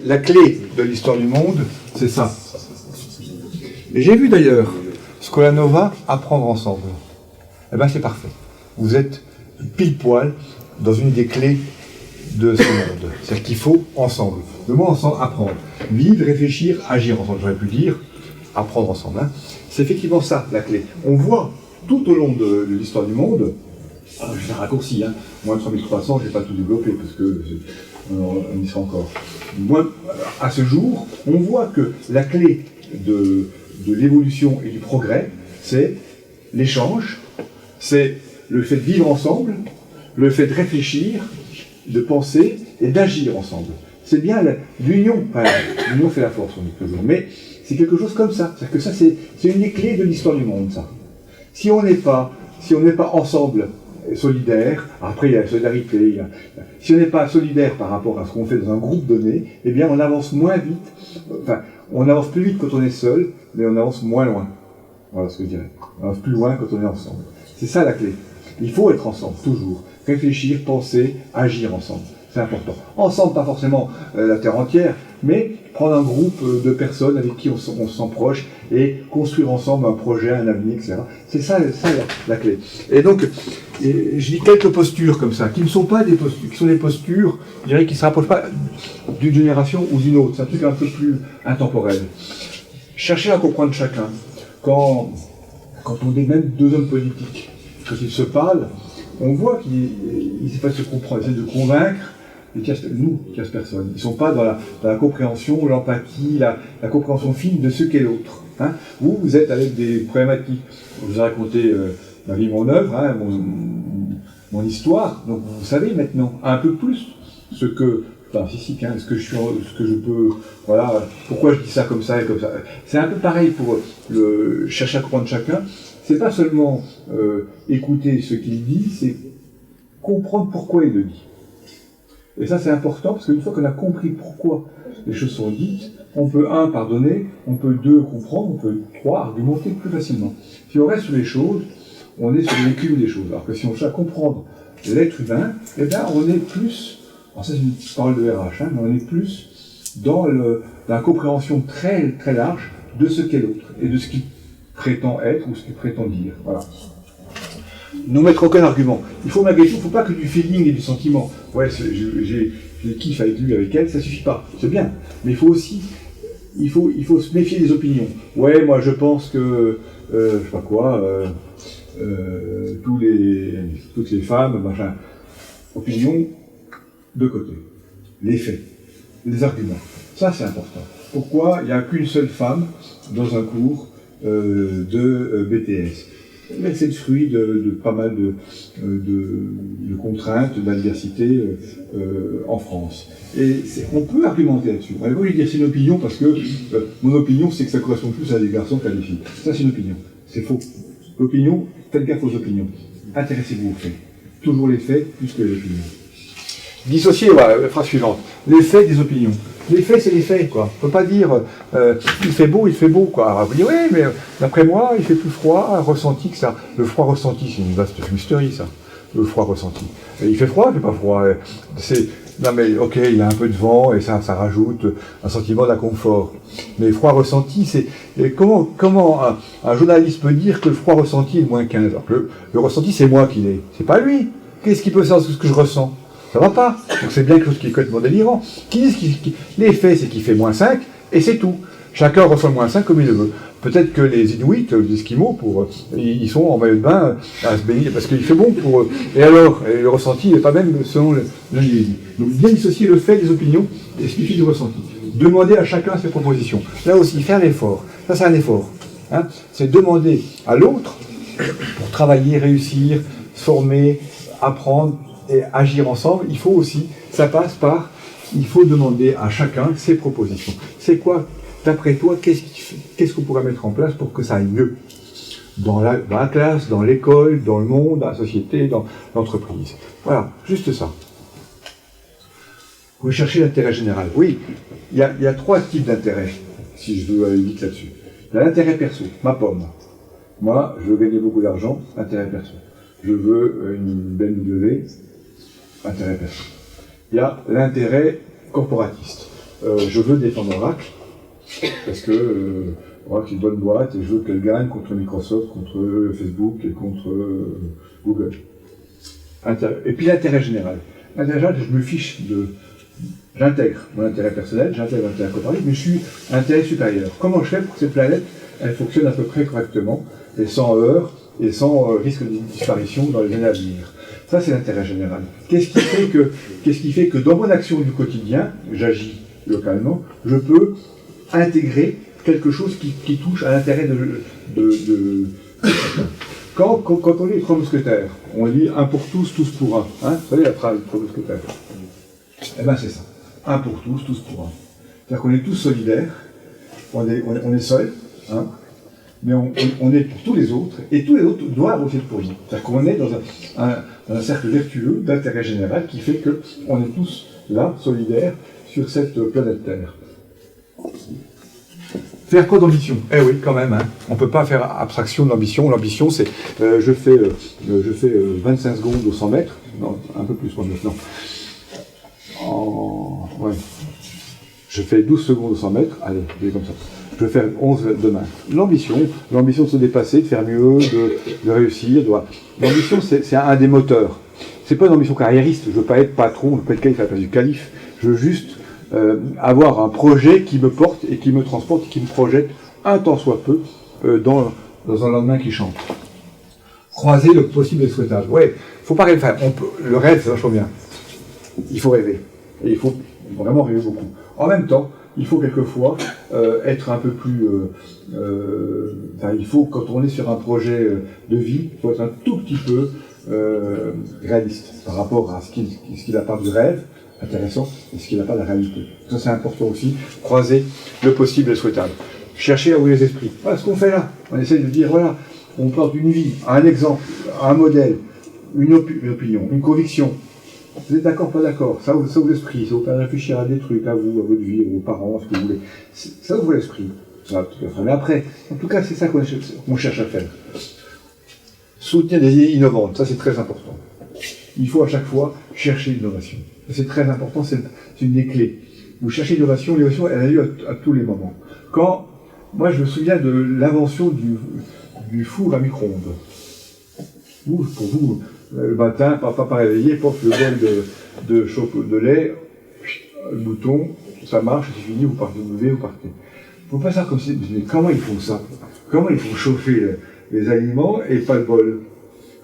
La clé de l'histoire du monde, c'est ça. Et j'ai vu d'ailleurs Scolanova apprendre ensemble. Eh bien c'est parfait. Vous êtes pile poil dans une des clés de ce monde. C'est-à-dire qu'il faut ensemble. Le mot ensemble, apprendre. Vivre, réfléchir, agir ensemble. J'aurais pu dire apprendre ensemble. Hein. C'est effectivement ça la clé. On voit tout au long de l'histoire du monde, je vais faire un raccourci, hein, moins de 3300, je ne vais pas tout développer parce que on y sera encore. À ce jour, on voit que la clé de l'évolution et du progrès, c'est l'échange, c'est le fait de vivre ensemble, le fait de réfléchir, de penser et d'agir ensemble. C'est bien l'union, enfin, l'union fait la force, on dit toujours, mais c'est quelque chose comme ça. C'est-à-dire que ça, c'est une des clés de l'histoire du monde, ça. Si on n'est pas ensemble, solidaire, après il y a la solidarité, si on n'est pas solidaire par rapport à ce qu'on fait dans un groupe donné, eh bien on avance moins vite, enfin, on avance plus vite quand on est seul, mais on avance moins loin. Voilà ce que je dirais. On avance plus loin quand on est ensemble. C'est ça la clé. Il faut être ensemble, toujours. Réfléchir, penser, agir ensemble. C'est important. Ensemble, pas forcément la terre entière, mais prendre un groupe de personnes avec qui on se sent proche et construire ensemble un projet, un avenir, etc. C'est ça la clé. Et donc, je dis quelques postures comme ça, qui ne sont pas des postures, qui sont des postures, je dirais, qui ne se rapprochent pas d'une génération ou d'une autre. C'est un truc un peu plus intemporel. Chercher à comprendre chacun. Quand on est même deux hommes politiques, quand ils se parlent, on voit qu'ils essaient pas de se comprendre, ils essaient de convaincre. Ils cassent personne. Ils ne sont pas dans la compréhension, l'empathie, la compréhension fine de ce qu'est l'autre. Hein. Vous êtes avec des problématiques. Je vous ai raconté ma vie, mon œuvre, hein, mon histoire. Donc vous savez maintenant un peu plus ce que je peux, voilà, pourquoi je dis ça comme ça et comme ça. C'est un peu pareil pour chercher à comprendre chacun. C'est pas seulement écouter ce qu'il dit, c'est comprendre pourquoi il le dit. Et ça, c'est important, parce qu'une fois qu'on a compris pourquoi les choses sont dites, on peut, pardonner, on peut, comprendre, on peut, argumenter plus facilement. Si on reste sur les choses, on est sur le vécu des choses. Alors que si on cherche à comprendre l'être humain, eh bien, on est plus, alors ça c'est une parole de RH, hein, mais on est plus dans la compréhension très, très large de ce qu'est l'autre, et de ce qu'il prétend être, ou ce qu'il prétend dire. Voilà. Nous mettre aucun argument. Il faut malgré tout, il ne faut pas que du feeling et du sentiment. Ouais, j'ai kiff avec lui, avec elle, ça ne suffit pas. C'est bien. Mais il faut aussi, il faut se méfier des opinions. Ouais, moi je pense que, je sais pas quoi, toutes les femmes, machin. Opinion de côté. Les faits, les arguments. Ça c'est important. Pourquoi il n'y a qu'une seule femme dans un cours de BTS? Mais c'est le fruit de pas mal de contraintes, d'adversité en France. Et on peut argumenter là-dessus. On va pas lui dire c'est une opinion parce que mon opinion c'est que ça correspond plus à des garçons qu'à des filles. Ça c'est une opinion. C'est faux. L'opinion, faites gaffe aux opinions. Intéressez-vous aux faits. Toujours les faits plus que les opinions. Dissocier, voilà, la phrase suivante. Les faits des opinions. Les faits, c'est les faits, quoi. On ne peut pas dire il fait beau, quoi. Alors, vous dites, oui, mais d'après moi, il fait plus froid, ressenti que ça. Le froid ressenti, c'est une vaste fumisterie, ça. Le froid ressenti. Et il fait froid, il fait pas froid. Non, mais ok, il y a un peu de vent et ça rajoute un sentiment d'inconfort. Mais froid ressenti, c'est. Comment un journaliste peut dire que le froid ressenti est moins 15 alors que le ressenti, c'est moi qui l'ai. C'est pas lui. Qu'est-ce qu'il peut savoir de ce que je ressens? Ça va pas. Donc c'est bien quelque chose qui est complètement délirant. Les faits, c'est qu'il fait moins 5, et c'est tout. Chacun ressent moins 5 comme il le veut. Peut-être que les Inuits, les Esquimaux, ils sont en maillot de bain à se baigner, parce qu'il fait bon pour eux. Et alors, le ressenti n'est pas même selon l'individu. Donc bien dissocier le fait des opinions et ce qui fait du ressenti. Demander à chacun ses propositions. Là aussi, faire l'effort. Ça, c'est un effort. Hein. C'est demander à l'autre, pour travailler, réussir, se former, apprendre, et agir ensemble, il faut aussi, ça passe par, il faut demander à chacun ses propositions. C'est quoi, d'après toi, qu'est-ce qu'on pourrait mettre en place pour que ça aille mieux dans la classe, dans l'école, dans le monde, dans la société, dans l'entreprise. Voilà, juste ça. Vous cherchez l'intérêt général. Oui, il y a 3 types d'intérêts, si je veux aller vite là-dessus. Il y a l'intérêt perso, ma pomme. Moi, je veux gagner beaucoup d'argent, intérêt perso. Je veux une BMW, intérêt perso. Il y a l'intérêt corporatiste. je veux défendre Oracle, parce que Oracle est une bonne boîte, et je veux qu'elle gagne contre Microsoft, contre Facebook et contre Google. Et puis l'intérêt général. L'intérêt général, je me fiche de... J'intègre mon intérêt personnel, j'intègre l'intérêt corporatif, mais je suis intérêt supérieur. Comment je fais pour que cette planète, elle fonctionne à peu près correctement, et sans heurts, et sans risque de disparition dans les années à venir? Ça, c'est l'intérêt général. Qu'est-ce qui fait que dans mon action du quotidien, j'agis localement, je peux intégrer quelque chose qui touche à l'intérêt de Quand on lit les Trois Mousquetaires, on lit un pour tous, tous pour un. Hein, vous savez la phrase des Trois Mousquetaires? Eh bien, c'est ça. Un pour tous, tous pour un. C'est-à-dire qu'on est tous solidaires, on est seuls, hein, mais on est pour tous les autres, et tous les autres doivent aussi être pour nous. C'est-à-dire qu'on est dans un cercle vertueux d'intérêt général qui fait qu'on est tous là, solidaires, sur cette planète Terre. Faire quoi d'ambition? Eh oui, quand même, hein. On ne peut pas faire abstraction de l'ambition. L'ambition, c'est je fais 25 secondes au 100 mètres, non, un peu plus maintenant. Ouais. Je fais 12 secondes au 100 mètres, allez, je vais comme ça. Je vais faire 11 demain. L'ambition de se dépasser, de faire mieux, de réussir. L'ambition, c'est un des moteurs. C'est pas une ambition carriériste. Je veux pas être patron, je veux pas être calife à la place du calife. Je veux juste avoir un projet qui me porte et qui me transporte et qui me projette un tant soit peu dans un lendemain qui chante. Croiser le possible et le souhaitable. Ouais, faut pas rêver. Enfin, le rêve, c'est vachement bien. Il faut rêver. Et il faut vraiment rêver beaucoup. En même temps, il faut quelquefois être un peu plus... il faut, quand on est sur un projet de vie, il faut être un tout petit peu réaliste par rapport à ce qu'il apporte du rêve, intéressant, et ce qu'il n'a pas de la réalité. Ça, c'est important aussi, croiser le possible et le souhaitable. Chercher à ouvrir les esprits. Voilà ce qu'on fait là. On essaie de dire, voilà, on porte une vie, un exemple, un modèle, une opinion, une conviction. Vous êtes d'accord, pas d'accord? Ça ouvre l'esprit, ça vous fait réfléchir à des trucs, à vous, à votre vie, à vos parents, à ce que vous voulez. Ça ouvre l'esprit. Mais après, en tout cas, c'est ça qu'on cherche à faire. Soutenir des idées innovantes, ça c'est très important. Il faut à chaque fois chercher l'innovation. C'est très important, c'est une des clés. Vous cherchez l'innovation, elle a lieu à tous les moments. Moi je me souviens de l'invention du four à micro-ondes. Pour vous, le matin, papa réveillé, porte le bol de lait, le bouton, ça marche, c'est fini, vous partez, vous levez, vous partez. Il ne faut pas ça comme ça, mais comment ils font ça? Comment ils font chauffer les aliments et pas le bol?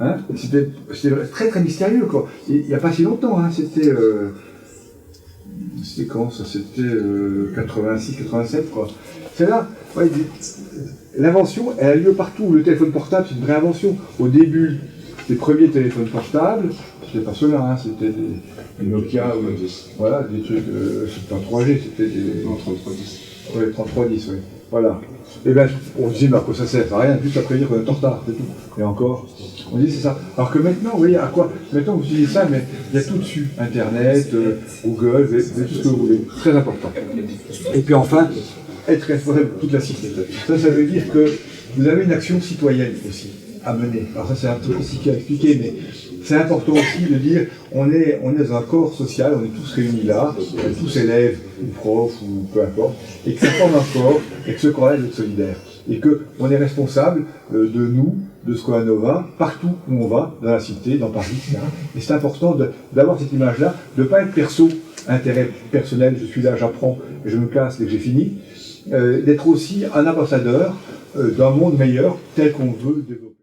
Hein, c'était très très mystérieux, quoi. Il n'y a pas si longtemps, hein, c'était quand ça? C'était 86, 87, quoi. C'est là, ouais, l'invention, elle a lieu partout. Le téléphone portable, c'est une vraie invention. Au début, les premiers téléphones portables, c'était pas ceux-là, hein, c'était des Nokia, voilà, des trucs, c'était pas 3G, c'était des... Non, 3310. Oui, 3310, oui. Voilà. Et bien, on se dit, mais à quoi ça sert? Ça sert à rien, juste à prévenir qu'on est en retard, c'est tout. Et encore, on dit c'est ça. Alors que maintenant, vous voyez, à quoi? Maintenant, vous utilisez ça, mais il y a tout dessus. Internet, Google, vous avez tout ce que vous voulez. Très important. Et puis enfin, être responsable de toute la cité. Ça veut dire que vous avez une action citoyenne aussi à mener. Alors ça, c'est un peu compliqué à expliquer, mais c'est important aussi de dire, on est dans un corps social, on est tous réunis là, on est tous élèves, ou profs, ou peu importe, et que ça forme un corps, et que ce corps-là est solidaire. Et qu'on est responsable de nous, de Scolanova, partout où on va, dans la cité, dans Paris, etc. Et c'est important d'avoir cette image-là, de ne pas être perso, intérêt personnel, je suis là, j'apprends, je me casse dès que j'ai fini, d'être aussi un ambassadeur d'un monde meilleur tel qu'on veut développer.